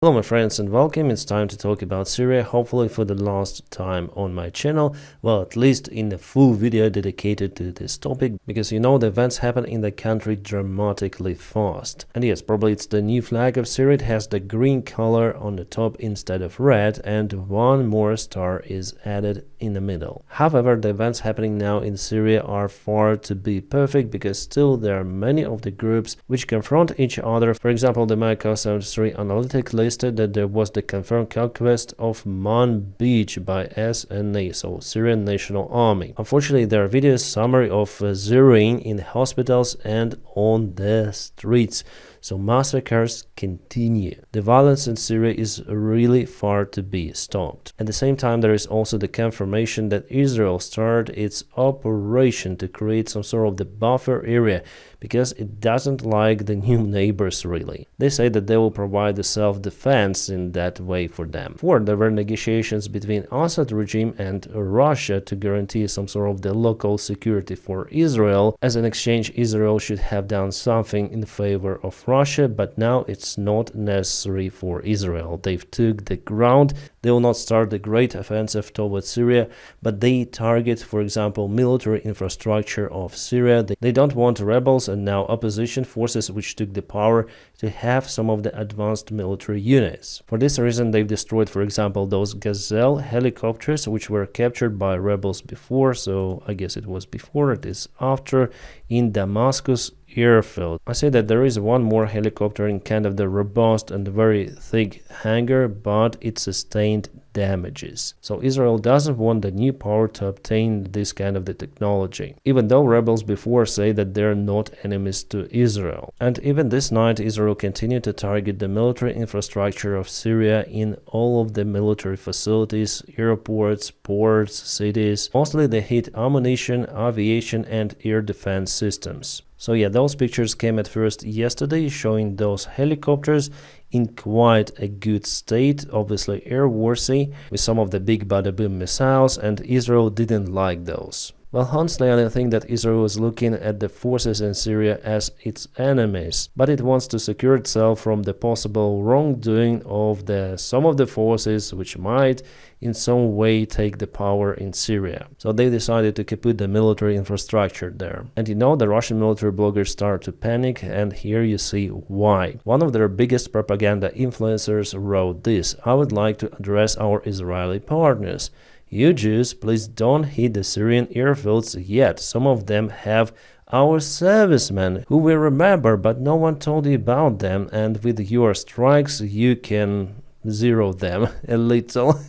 Hello my friends and welcome. It's time to talk about Syria, hopefully for the last time on my channel, well, at least in a full video dedicated to this topic, because you know the events happen in the country dramatically fast. And yes, probably it's the new flag of Syria. It has the green color on the top instead of red, and one more star is added in the middle. However, the events happening now in Syria are far to be perfect, because still there are many of the groups which confront each other. For example, the Micah 73 analytic listed that there was the confirmed conquest of Manbij by SNA, so Syrian National Army. Unfortunately, there are videos summary of zeroing in hospitals and on the streets. So massacres continue. The violence in Syria is really far to be stopped. At the same time, there is also the confirmation that Israel started its operation to create some sort of the buffer area, because it doesn't like the new neighbors really. They say that they will provide the self-defense in that way for them. There were negotiations between Assad regime and Russia to guarantee some sort of the local security for Israel. As an exchange, Israel should have done something in favor of Russia, but now it's not necessary for Israel. They've took the ground. They will not start the great offensive towards Syria, but they target, for example, military infrastructure of Syria. They don't want rebels and now opposition forces which took the power to have some of the advanced military units. For this reason, they've destroyed, for example, those Gazelle helicopters which were captured by rebels before, so I guess it was before, it is after, in Damascus airfield. I say that there is one more helicopter in kind of the robust and very thick hangar, but it sustained damages. So Israel doesn't want the new power to obtain this kind of the technology, even though rebels before say that they're not enemies to Israel. And even this night, Israel continued to target the military infrastructure of Syria in all of the military facilities, airports, ports, cities. Mostly they hit ammunition, aviation and air defense systems. So yeah, those pictures came at first yesterday, showing those helicopters in quite a good state, obviously airworthy, with some of the big bada boom missiles, and Israel didn't like those. Well, honestly, I don't think that Israel is looking at the forces in Syria as its enemies, but it wants to secure itself from the possible wrongdoing of some of the forces which might in some way take the power in Syria. So they decided to kaput the military infrastructure there. And you know, the Russian military bloggers start to panic, and here you see why. One of their biggest propaganda influencers wrote this: "I would like to address our Israeli partners. You Jews, please don't hit the Syrian airfields yet. Some of them have our servicemen who we remember, but no one told you about them, and with your strikes you can zero them a little."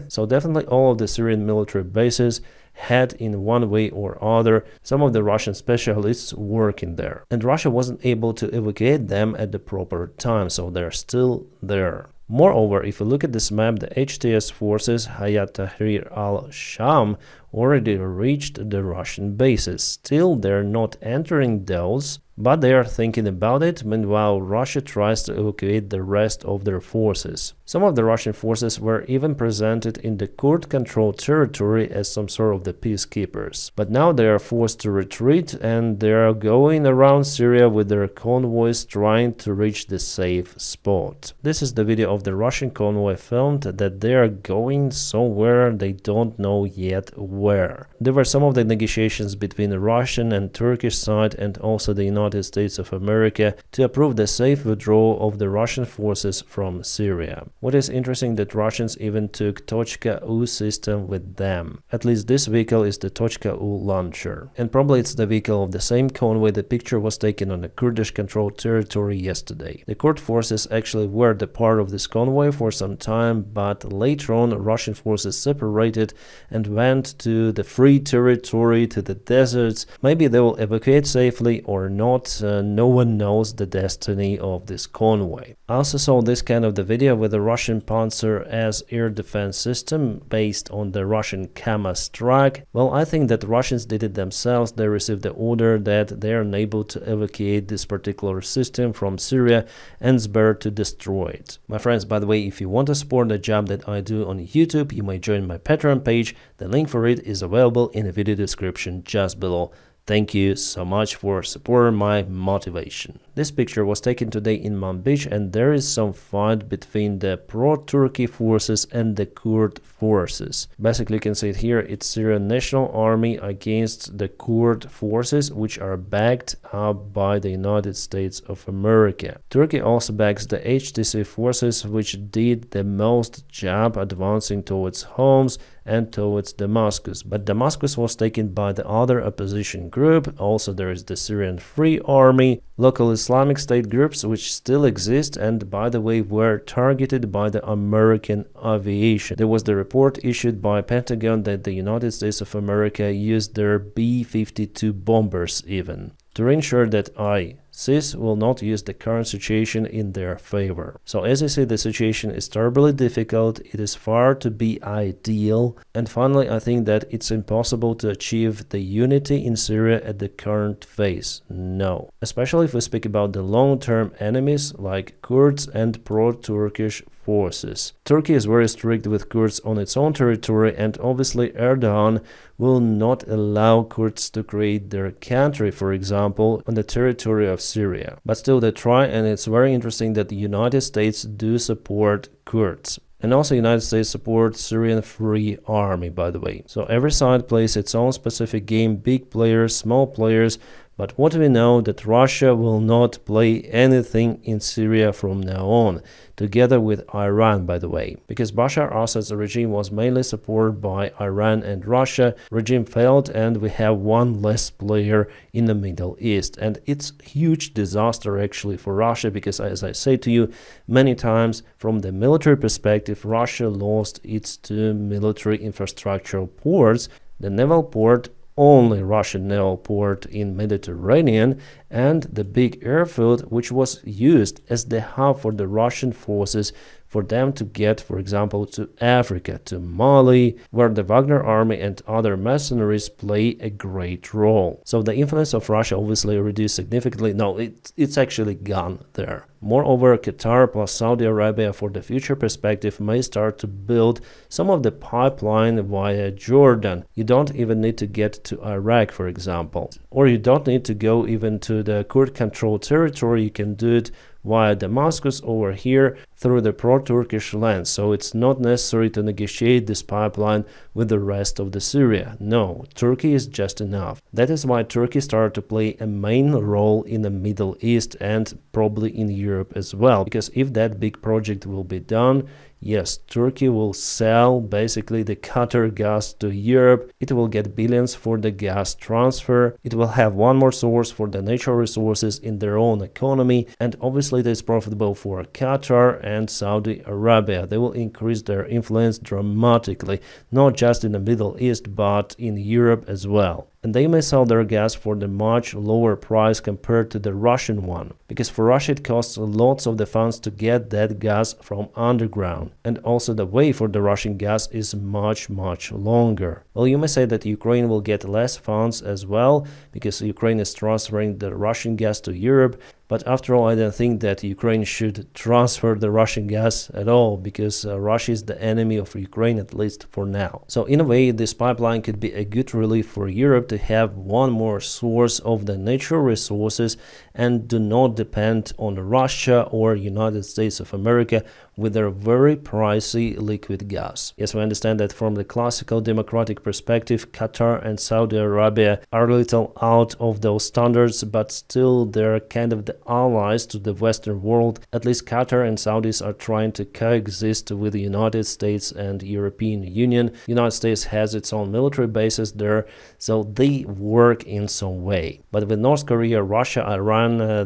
So definitely all of the Syrian military bases had in one way or other some of the Russian specialists working there, and Russia wasn't able to evacuate them at the proper time, so they're still there. Moreover, if you look at this map, the HTS forces Hayat Tahrir al-Sham already reached the Russian bases. Still, they're not entering those, but they are thinking about it. Meanwhile, Russia tries to evacuate the rest of their forces. Some of the Russian forces were even presented in the Kurd-controlled territory as some sort of the peacekeepers. But now they are forced to retreat, and they are going around Syria with their convoys trying to reach the safe spot. This is the video of the Russian convoy filmed that they are going somewhere, they don't know yet where. There were some of the negotiations between the Russian and Turkish side, and also the United States of America, to approve the safe withdrawal of the Russian forces from Syria. What is interesting, that Russians even took Tochka-U system with them. At least this vehicle is the Tochka-U launcher. And probably it's the vehicle of the same convoy. The picture was taken on the Kurdish-controlled territory yesterday. The Kurd forces actually were the part of this convoy for some time, but later on Russian forces separated and went to the free territory, to the deserts. Maybe they will evacuate safely or not. No one knows the destiny of this convoy. I also saw this kind of the video with the Russian Panzer as air defense system based on the Russian Kama strike. Well, I think that the Russians did it themselves. They received the order that they are unable to evacuate this particular system from Syria, and it's better to destroy it. My friends, by the way, if you want to support the job that I do on YouTube, you may join my Patreon page. The link for it is available in the video description just below. Thank you so much for supporting my motivation. This picture was taken today in Manbij, and there is some fight between the pro-Turkey forces and the Kurd forces. Basically, you can see it here, it's Syrian National Army against the Kurd forces, which are backed up by the United States of America. Turkey also backs the HTC forces, which did the most job advancing towards Homs and towards Damascus, but Damascus was taken by the other opposition group. Also there is the Syrian Free Army, local Islamic State groups which still exist and, by the way, were targeted by the American aviation. There was the report issued by Pentagon that the United States of America used their B-52 bombers even to ensure that ISIS will not use the current situation in their favor. So as I say, the situation is terribly difficult, it is far to be ideal, and finally I think that it's impossible to achieve the unity in Syria at the current phase. No. Especially if we speak about the long-term enemies like Kurds and pro-Turkish forces. Turkey is very strict with Kurds on its own territory, and obviously Erdogan will not allow Kurds to create their country, for example, on the territory of Syria. But still they try, and it's very interesting that the United States do support Kurds. And also United States supports Syrian Free Army, by the way. So every side plays its own specific game, big players, small players. But what we know that Russia will not play anything in Syria from now on, together with Iran, by the way. Because Bashar Assad's regime was mainly supported by Iran and Russia. Regime failed and we have one less player in the Middle East. And it's a huge disaster actually for Russia because, as I say to you many times, from the military perspective, Russia lost its two military infrastructural ports, the naval port, only Russian naval port in Mediterranean, and the big airfield which was used as the hub for the Russian forces for them to get, for example, to Africa, to Mali, where the Wagner army and other mercenaries play a great role. So the influence of Russia obviously reduced significantly. No, it's actually gone there. Moreover, Qatar plus Saudi Arabia for the future perspective may start to build some of the pipeline via Jordan. You don't even need to get to Iraq, for example. Or you don't need to go even to the Kurd-controlled territory. You can do it via Damascus over here through the pro-Turkish land. So it's not necessary to negotiate this pipeline with the rest of the Syria. No, Turkey is just enough. That is why Turkey started to play a main role in the Middle East and probably in Europe as well. Because if that big project will be done, yes, Turkey will sell basically the Qatar gas to Europe. It will get billions for the gas transfer. It will have one more source for the natural resources in their own economy. And obviously it is profitable for Qatar and Saudi Arabia. They will increase their influence dramatically, not just in the Middle East, but in Europe as well. And they may sell their gas for the much lower price compared to the Russian one, because for Russia it costs lots of the funds to get that gas from underground, and also the way for the Russian gas is much longer. Well, you may say that Ukraine will get less funds as well, because Ukraine is transferring the Russian gas to Europe. But after all, I don't think that Ukraine should transfer the Russian gas at all, because Russia is the enemy of Ukraine, at least for now. So in a way, this pipeline could be a good relief for Europe to have one more source of the natural resources and do not depend on Russia or United States of America with their very pricey liquid gas. Yes, we understand that from the classical democratic perspective, Qatar and Saudi Arabia are a little out of those standards, but still they're kind of the allies to the Western world. At least Qatar and Saudis are trying to coexist with the United States and European Union. United States has its own military bases there, so they work in some way. But with North Korea, Russia, Iran,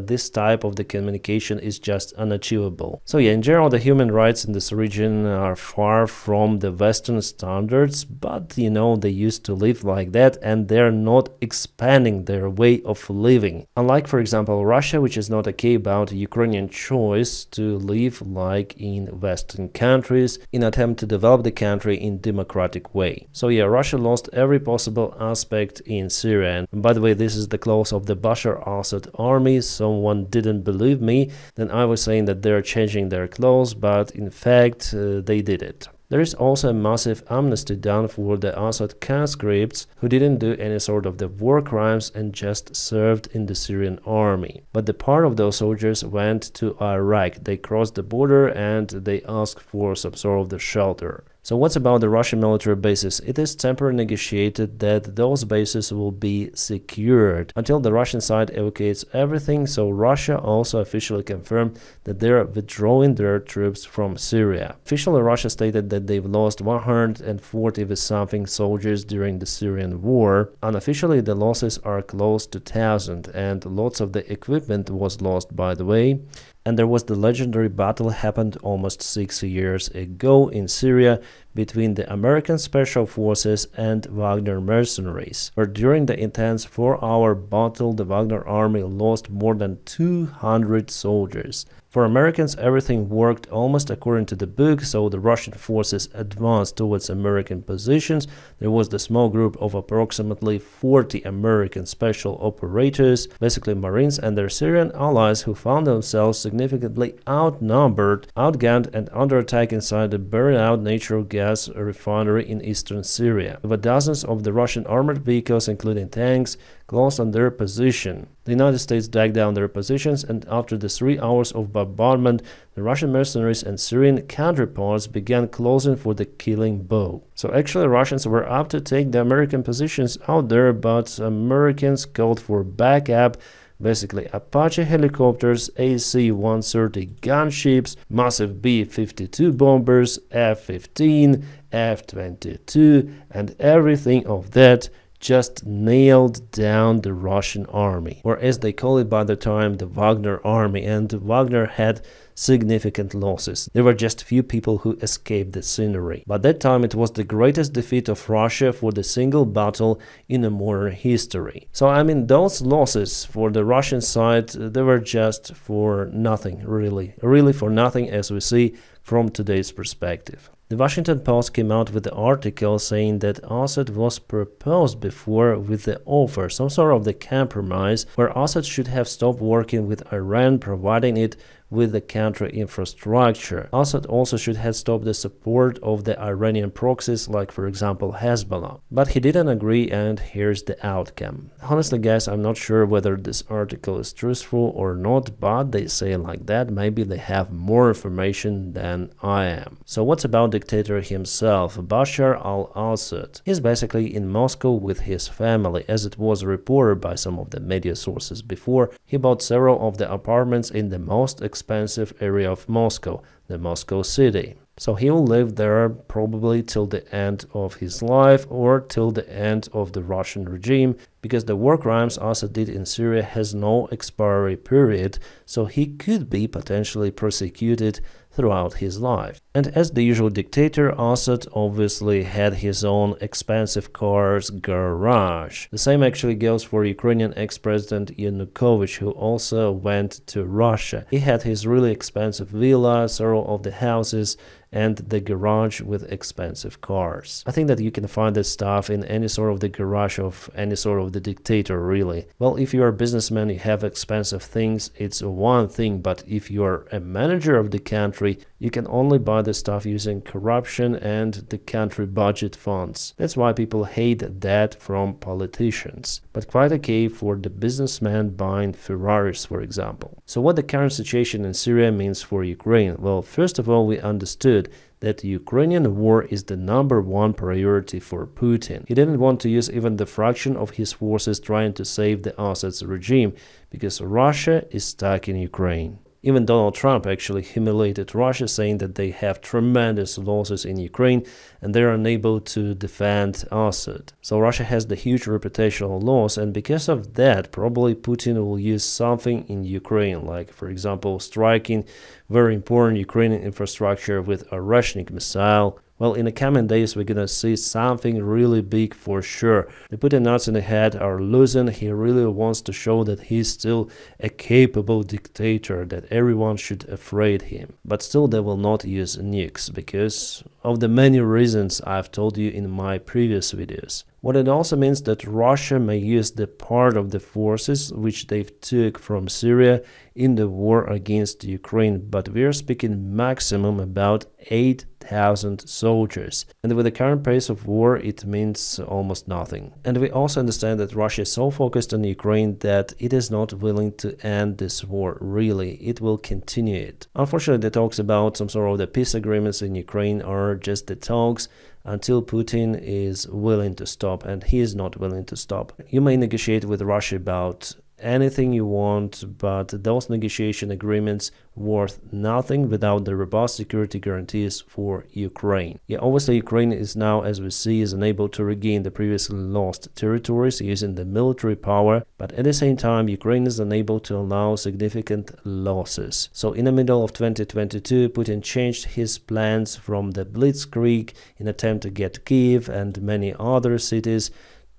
this type of the communication is just unachievable. So yeah, in general, the human rights in this region are far from the Western standards, but you know, they used to live like that and they're not expanding their way of living. Unlike, for example, Russia, which is not okay about Ukrainian choice to live like in Western countries in attempt to develop the country in democratic way. So yeah, Russia lost every possible aspect in Syria. And by the way, this is the close of the Bashar Assad army. Someone didn't believe me, then I was saying that they're changing their clothes, but in fact they did it. There is also a massive amnesty done for the Assad conscripts who didn't do any sort of the war crimes and just served in the Syrian army. But the part of those soldiers went to Iraq. They crossed the border and they asked for some sort of the shelter. So what's about the Russian military bases? It is temporarily negotiated that those bases will be secured until the Russian side evacuates everything, so Russia also officially confirmed that they are withdrawing their troops from Syria. Officially, Russia stated that they've lost 140 with something soldiers during the Syrian war. Unofficially, the losses are close to 1,000, and lots of the equipment was lost, by the way. And there was the legendary battle happened almost 6 years ago in Syria between the American Special Forces and Wagner mercenaries, where during the intense 4-hour battle the Wagner army lost more than 200 soldiers. For Americans, everything worked almost according to the book, so the Russian forces advanced towards American positions. There was the small group of approximately 40 American special operators, basically Marines and their Syrian allies, who found themselves significantly outnumbered, outgunned and under attack inside the burned-out natural gas refinery in eastern Syria. There were dozens of the Russian armored vehicles, including tanks, close on their position. The United States dug down their positions, and after the 3 hours of bombardment, the Russian mercenaries and Syrian counterparts began closing for the killing blow. So actually Russians were up to take the American positions out there, but Americans called for backup. Basically Apache helicopters, AC-130 gunships, massive B-52 bombers, F-15, F-22, and everything of that just nailed down the Russian army, or as they call it by the time, the Wagner army, and Wagner had significant losses. There were just few people who escaped the scenery. By that time it was the greatest defeat of Russia for the single battle in a modern history. So I mean, those losses for the Russian side, they were just for nothing, really for nothing, as we see from today's perspective. The Washington Post came out with an article saying that Assad was proposed before with the offer, some sort of the compromise, where Assad should have stopped working with Iran, providing it with the country infrastructure. Assad also should have stopped the support of the Iranian proxies, like for example Hezbollah. But he didn't agree, and here's the outcome. Honestly guys, I'm not sure whether this article is truthful or not, but they say like that. Maybe they have more information than I am. So what's about dictator himself, Bashar al-Assad? He's basically in Moscow with his family, as it was reported by some of the media sources before. He bought several of the apartments in the most expensive area of Moscow, the Moscow city. So he will live there probably till the end of his life or till the end of the Russian regime, because the war crimes Assad did in Syria has no expiry period, so he could be potentially prosecuted throughout his life. And as the usual dictator, Assad obviously had his own expensive cars garage. The same actually goes for Ukrainian ex-president Yanukovych, who also went to Russia. He had his really expensive villa, several of the houses, and the garage with expensive cars. I think that you can find this stuff in any sort of the garage of any sort of the dictator, really. Well, if you're a businessman, you have expensive things, it's one thing, but if you're a manager of the country, you can only buy the stuff using corruption and the country budget funds. That's why people hate that from politicians. But quite okay for the businessman buying Ferraris, for example. So what the current situation in Syria means for Ukraine? Well, first of all, we understood that the Ukrainian war is the #1 priority for Putin. He didn't want to use even the fraction of his forces trying to save the Assad's regime, because Russia is stuck in Ukraine. Even Donald Trump actually humiliated Russia, saying that they have tremendous losses in Ukraine and they're unable to defend Assad. So Russia has the huge reputational loss, and because of that, probably Putin will use something in Ukraine, like for example striking very important Ukrainian infrastructure with a Russian missile. Well, in the coming days, we're gonna see something really big for sure. The Putin nuts in the head are losing. He really wants to show that he's still a capable dictator, that everyone should afraid him. But still, they will not use nukes because of the many reasons I've told you in my previous videos. What it also means that Russia may use the part of the forces which they've took from Syria in the war against Ukraine, but we are speaking maximum about 8,000 100,000 soldiers. And with the current pace of war, it means almost nothing. And we also understand that Russia is so focused on Ukraine that it is not willing to end this war really. It will continue it. Unfortunately, the talks about some sort of the peace agreements in Ukraine are just the talks until Putin is willing to stop, and he is not willing to stop. You may negotiate with Russia about anything you want, but those negotiation agreements worth nothing without the robust security guarantees for Ukraine. Yeah, obviously Ukraine is now, as we see, is unable to regain the previously lost territories using the military power, but at the same time Ukraine is unable to allow significant losses. So in the middle of 2022, Putin changed his plans from the blitzkrieg in attempt to get Kyiv and many other cities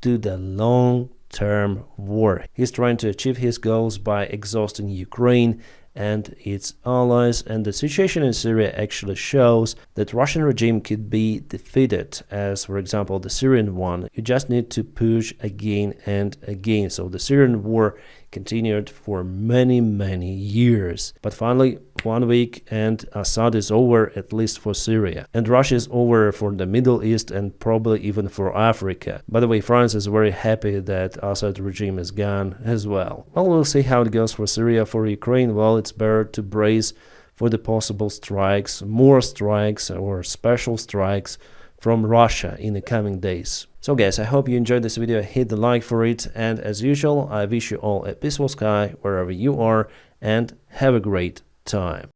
to the long-term war. He's trying to achieve his goals by exhausting Ukraine and its allies, and the situation in Syria actually shows that Russian regime could be defeated, as for example the Syrian one. You just need to push again and again. So the Syrian war continued for many years, but finally 1 week and Assad is over, at least for Syria, and Russia is over for the Middle East and probably even for Africa. By the way, France is very happy that Assad regime is gone as well. Well, we'll see how it goes for Syria. For Ukraine, well, it's better to brace for the possible strikes, more strikes or special strikes from Russia in the coming days. So guys, I hope you enjoyed this video. Hit the like for it, and as usual, I wish you all a peaceful sky wherever you are, and have a great time.